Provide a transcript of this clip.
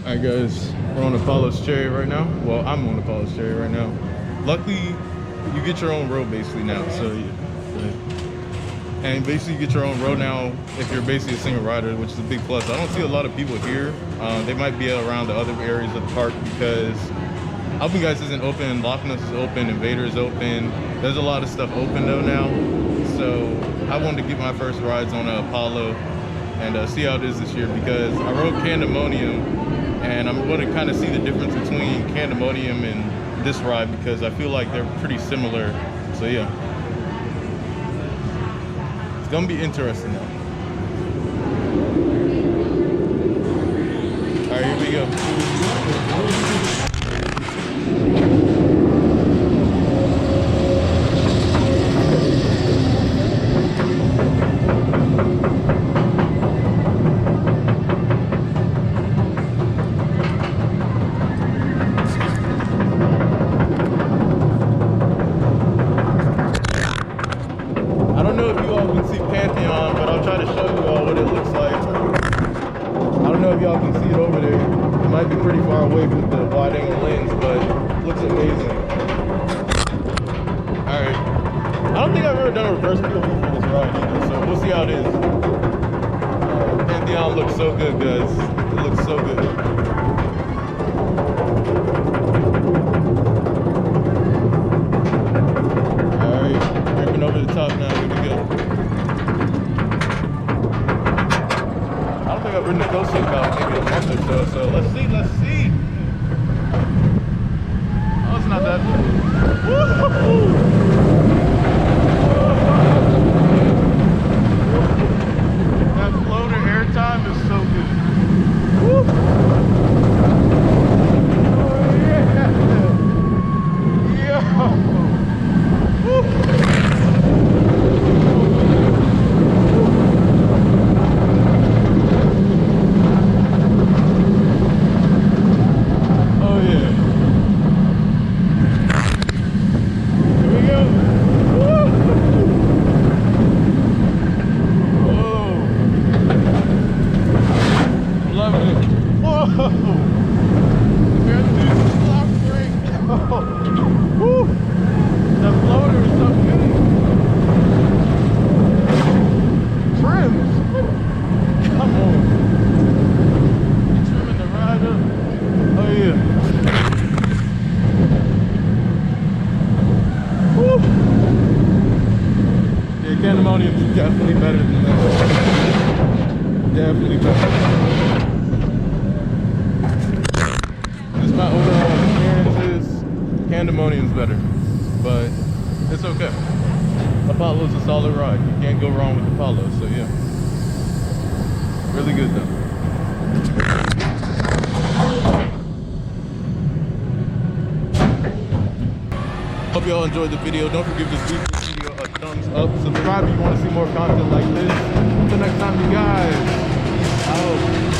Alright guys, we're on Apollo's Chariot right now. Well, I'm on Apollo's Chariot right now. Luckily, you get your own road basically now. So, and basically you get your own road now if you're basically a single rider, which is a big plus. I don't see a lot of people here. They might be around the other areas of the park because Helping Guys isn't open, Loch Ness is open, Invader is open. There's a lot of stuff open though now. So I wanted to get my first rides on Apollo and see how it is this year because I rode Candemonium and I'm going to kind of see the difference between Candemonium and this ride because I feel like they're pretty similar. So yeah, it's going to be interesting now. All right, here we go. Y'all can see it over there. It might be pretty far away with the wide angle lens, but it looks amazing. Alright. I don't think I've ever done a reverse POV for this ride either, so we'll see how it is. Pantheon looks so good, guys. It looks so good. Alright, creeping over the top now. Here we go. I've ridden the coast in about maybe a month or so, so let's see. Oh, it's not that bad. Woo-hoo-hoo. That floater airtime is so good. Woo. Oh yeah. Yo. Woo. Candemonium's definitely better than that. Definitely better. Just my overall experiences, Candemonium's better. But it's okay. Apollo's a solid ride. You can't go wrong with Apollo, so yeah. Really good though. Hope y'all enjoyed the video. Don't forget to give this video a thumbs up. Subscribe if you want to see more content like this. Until next time, you guys. Peace out.